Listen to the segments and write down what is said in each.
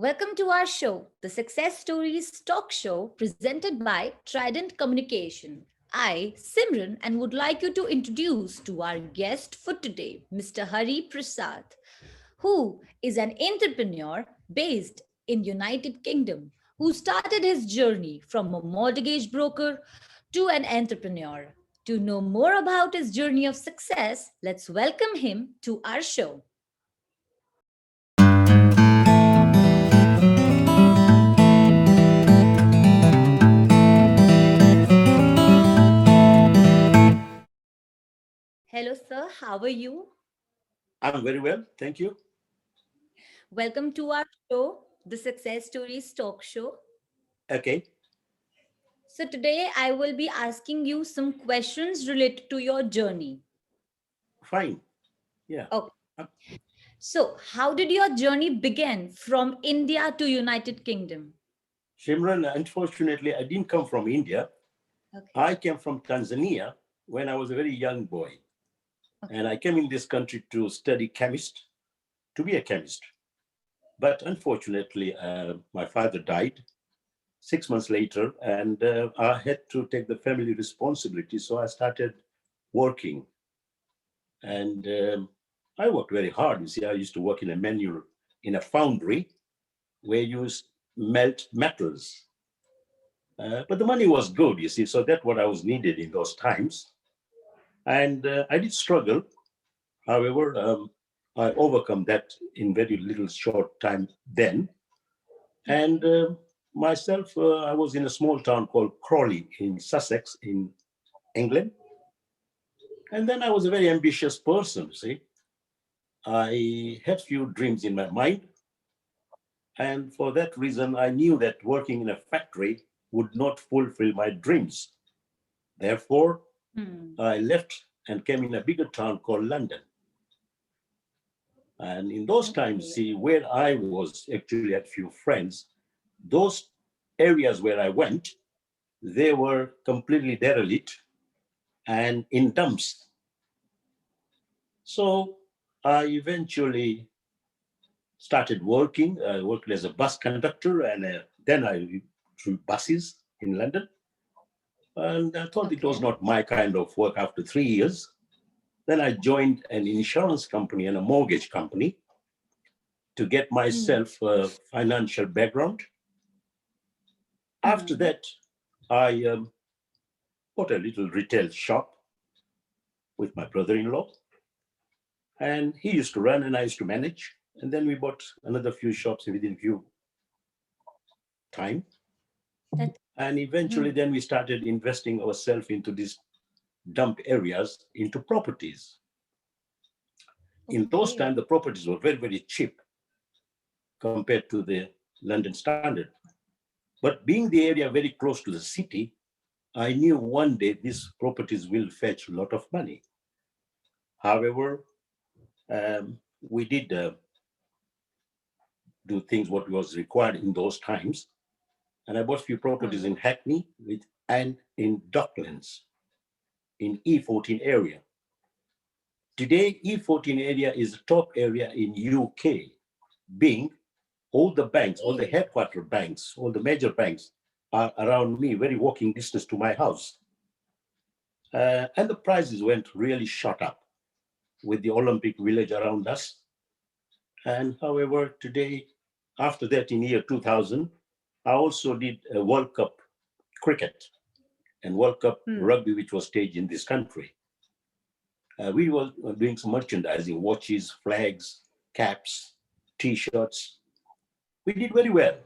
Welcome to our show, the Success Stories talk show presented by Trident Communication. I, Simran, and would like you to introduce to our guest for today, Mr. Hari Prasad, who is an entrepreneur based in United Kingdom, who started his journey from a mortgage broker to an entrepreneur. To know more about his journey of success, let's welcome him to our show. Hello, sir. How are you? I'm very well, thank you. Welcome to our show, the Success Stories talk show. Okay, So, today I will be asking you some questions related to your journey. fine. Yeah. Okay. Uh, So, how did your journey begin from India to United Kingdom? Shimran, unfortunately, I didn't come from India. Okay. I came from Tanzania when I was a very young boy. And I Okay. came in this country to study to be a chemist. But unfortunately, my father died 6 months later, and I had to take the family responsibility. So I started working. And I worked very hard. You see, I used to work in a foundry where you melt metals. But the money was good, you see, so that's what I was needed in those times. And I did struggle. However, I overcome that in very little short time then. And myself, I was in a small town called Crawley in Sussex in England. And then I was a very ambitious person, see. I had few dreams in my mind. And for that reason, I knew that working in a factory would not fulfill my dreams. Therefore, Hmm. I left and came in a bigger town called London. And in those times, Okay. see, where I was actually had few friends, those areas where I went, they were completely derelict and in dumps. So I eventually started working. I worked as a bus conductor and then I drew buses in London. And I thought it was Okay. not my kind of work after 3 years. Then I joined an insurance company and a mortgage company to get Hmm. myself a financial background. After Hmm. that, I bought a little retail shop with my brother-in-law, and he used to run and I used to manage. And then we bought another few shops within few time. That. And eventually, Hmm. then we started investing ourselves into these dump areas, into properties. In those Okay. times, the properties were very, very cheap compared to the London standard. But being the area very close to the city, I knew one day these properties will fetch a lot of money. However, we did do things what was required in those times. And I bought a few properties Hmm. in Hackney and in Docklands in E14 area. Today, E14 area is the top area in UK, being all the banks, all the Okay. headquarter banks, all the major banks are around me, very walking distance to my house. And the prices went really shot up with the Olympic Village around us. And however, today, after that, in year 2000, I also did a World Cup cricket and World Cup Hmm. rugby, which was staged in this country. We were doing some merchandising, watches, flags, caps, T-shirts. We did very well.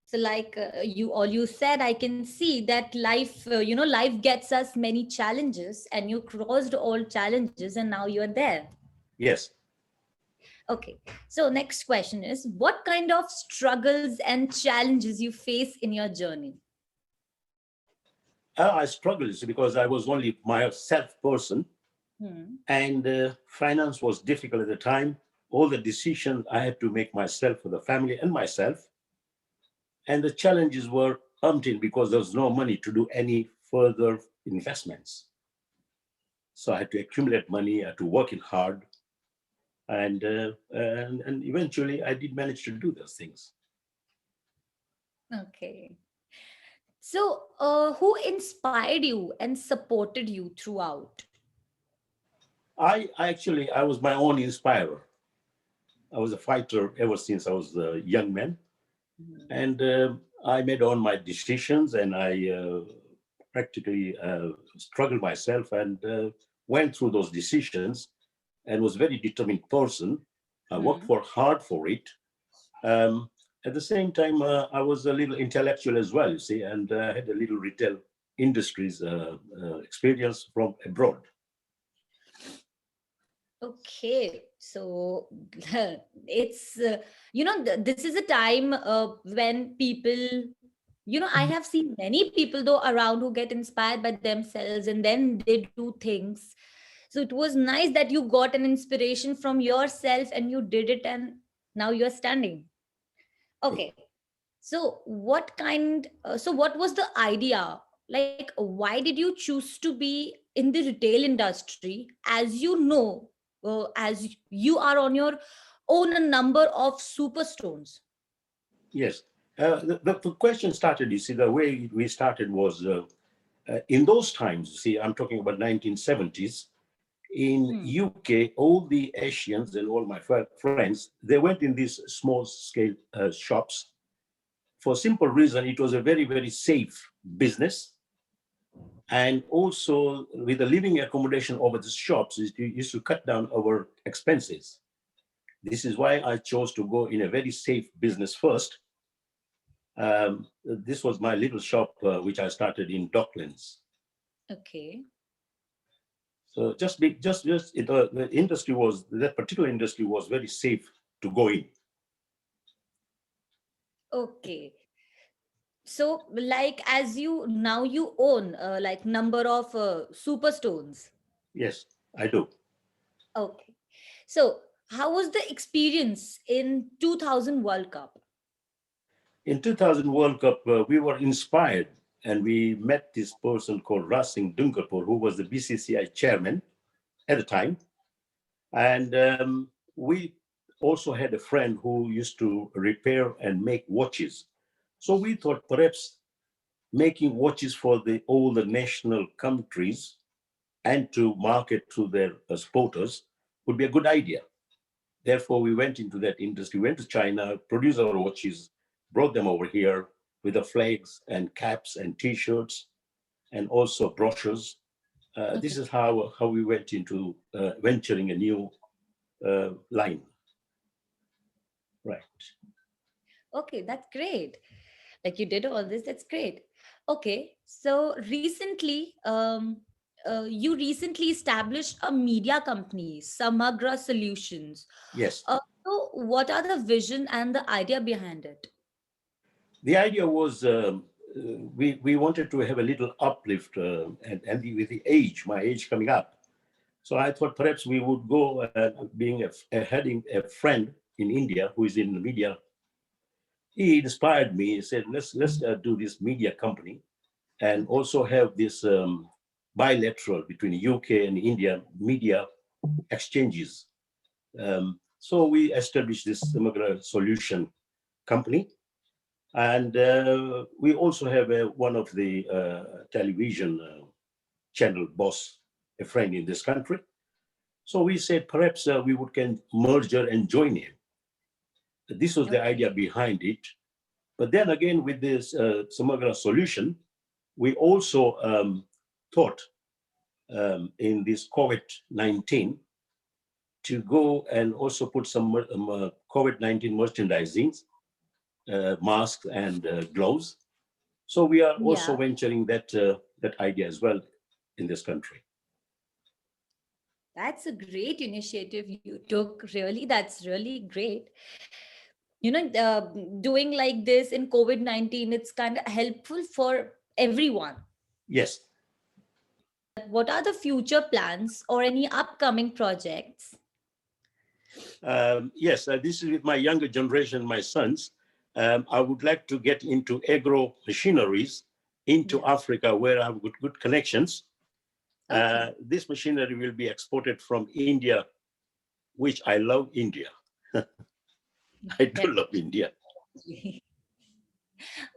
So, like you all you said, I can see that life, life gets us many challenges, and you crossed all challenges, and now you are there. Yes, Okay. So, next question is, what kind of struggles and challenges you face in your journey? I struggled because I was only myself person, Hmm. and finance was difficult at the time. All the decisions I had to make myself for the family and myself, and the challenges were umpteen because there was no money to do any further investments. So I had to accumulate money, I had to work it hard. And eventually I did manage to do those things. Okay. So, who inspired you and supported you throughout? I was my own inspirer. I was a fighter ever since I was a young man, Mhm. and I made all my decisions, and I practically struggled myself and went through those decisions, and was a very determined person. I worked Hmm. for hard for it. Um, at the same time, I was a little intellectual as well, you see, and had a little retail industries experience from abroad. Okay, so it's this is a time when people, I have seen many people though around who get inspired by themselves and then they do things. So it was nice that you got an inspiration from yourself and you did it, and now you're standing. Okay. So what was the idea? Like, why did you choose to be in the retail industry, as as you are on your own a number of superstones? Yes. The question started, you see, the way we started was in those times, you see, I'm talking about 1970s. In Hmm. UK, all the Asians and all my friends, they went in these small scale shops for simple reason. It was a very, very safe business. And also with the living accommodation over the shops, it used to cut down our expenses. This is why I chose to go in a very safe business first. This was my little shop, which I started in Docklands. Okay. So the industry was, that particular industry was very safe to go in. Okay. So, like, as you now you own like number of superstones. Yes, I do. Okay. So, how was the experience in 2000 World Cup? In 2000 World Cup, we were inspired, and we met this person called Rasing Dunkarpur, who was the BCCI chairman at the time. And we also had a friend who used to repair and make watches. So we thought perhaps making watches for all the national countries and to market to their exporters would be a good idea. Therefore, we went into that industry, went to China, produced our watches, brought them over here with the flags and caps and T-shirts and also brochures. This Okay. is how we went into venturing a new line. Right. Okay, that's great. Like you did all this, that's great. Okay, so you recently established a media company, Samagra Solutions. Yes. So, what are the vision and the idea behind it? The idea was we wanted to have a little uplift, and with the age, my age coming up. So I thought perhaps we would go, being having a friend in India who is in the media. He inspired me. He said, let's do this media company and Okay. also have this bilateral between UK and India media exchanges. So we established this Samagra Solution company, and we also have one of the television channel boss, a friend in this country. So we said perhaps we would can merger and join him. This was the Okay. idea behind it. But then again, with this Samagra Solution, we also thought in this COVID-19 to go and also put some COVID-19 merchandising, masks and gloves. So we are also Yeah, venturing that idea as well in this country. that's a great initiative you took. Really, that's really great. Doing like this in COVID-19, it's kind of helpful for everyone. Yes. What are the future plans or any upcoming projects? Yes, this is with my younger generation, my sons. I would like to get into agro machineries into Yeah. Africa where I have good connections. Okay. This machinery will be exported from India which I love India. I do love India. Definitely.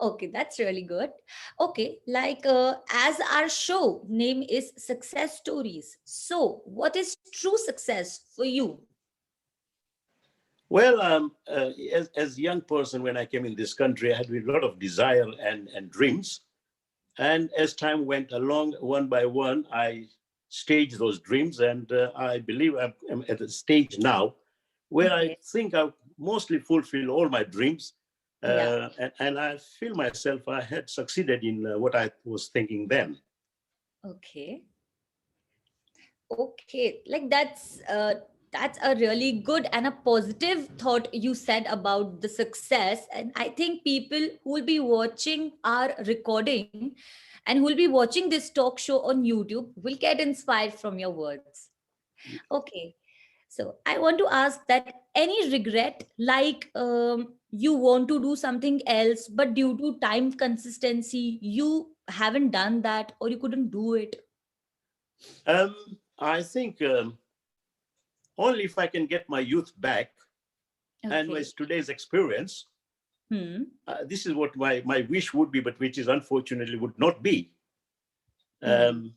Okay, that's really good. Okay, like as our show name is Success Stories. So, what is true success for you? Well, as a young person, when I came in this country, I had a lot of desire and dreams. And as time went along, one by one, I staged those dreams. And I believe I'm at a stage now where I Okay. think I've mostly fulfilled all my dreams. Yeah. And I feel myself I had succeeded in what I was thinking then. Okay. Okay, like that's a really good and a positive thought you said about the success. And I think people who will be watching our recording and who will be watching this talk show on YouTube will get inspired from your words. Okay, so I want to ask that any regret, like you want to do something else, but due to time consistency, you haven't done that or you couldn't do it. Um, I think only if I can get my youth back and my Okay. today's experience, Hmm. this is what my wish would be, but which is unfortunately would not be. Hmm. Um,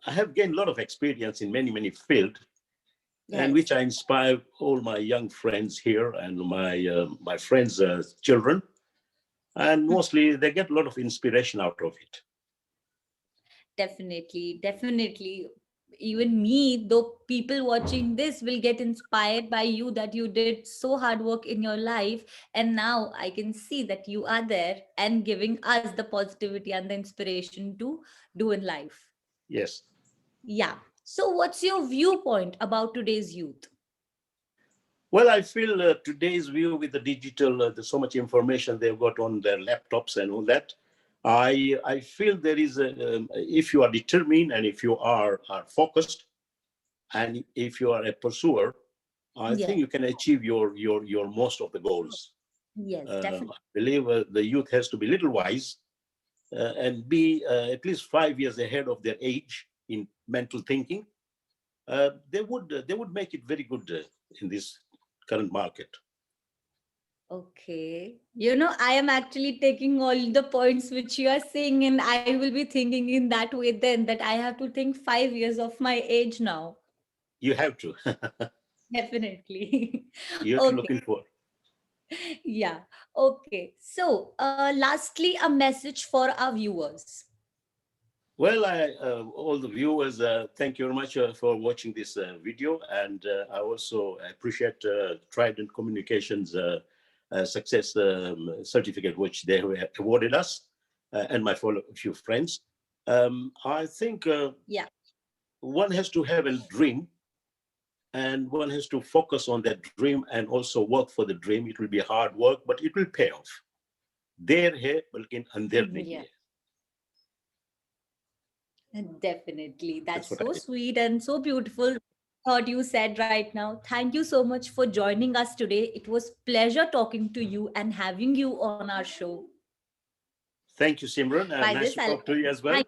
I have gained a lot of experience in many fields, and which Yes. I inspire all my young friends here and my friends' children, and Hmm. mostly they get a lot of inspiration out of it. Definitely, definitely. Even me, though people watching this will get inspired by you that you did so hard work in your life. And now I can see that you are there and giving us the positivity and the inspiration to do in life. Yes. Yeah. So, what's your viewpoint about today's youth? Well, I feel today's view with the digital, there's so much information they've got on their laptops and all that. I feel there is if you are determined and if you are focused and if you are a pursuer, I think Yeah. you can achieve your most of the goals. Yes, I definitely. believe the youth has to be little wise and be at least 5 years ahead of their age in mental thinking. They would make it very good in this current market. Okay. I am actually taking all the points which you are saying, and I will be thinking in that way then that I have to think 5 years of my age now. You have to. Definitely. You have to Okay. looking for. Yeah. Okay. So, lastly, a message for our viewers. Well, all the viewers, thank you very much for watching this video, and I also appreciate Trident Communications success certificate, which they have awarded us, and my fellow few friends. I think Yeah. one has to have a dream, and one has to focus on that dream, and also work for the dream. It will be hard work, but it will pay off. देर है बल्कि अंधेर Mhm. नहीं Yeah. है. Definitely. That's That's what so I. sweet and so beautiful thought you said right now. Thank you so much for joining us today. It was pleasure talking to you and having you on our show. Thank you, Simran. By Nice this, to I'll talk to you as thank well.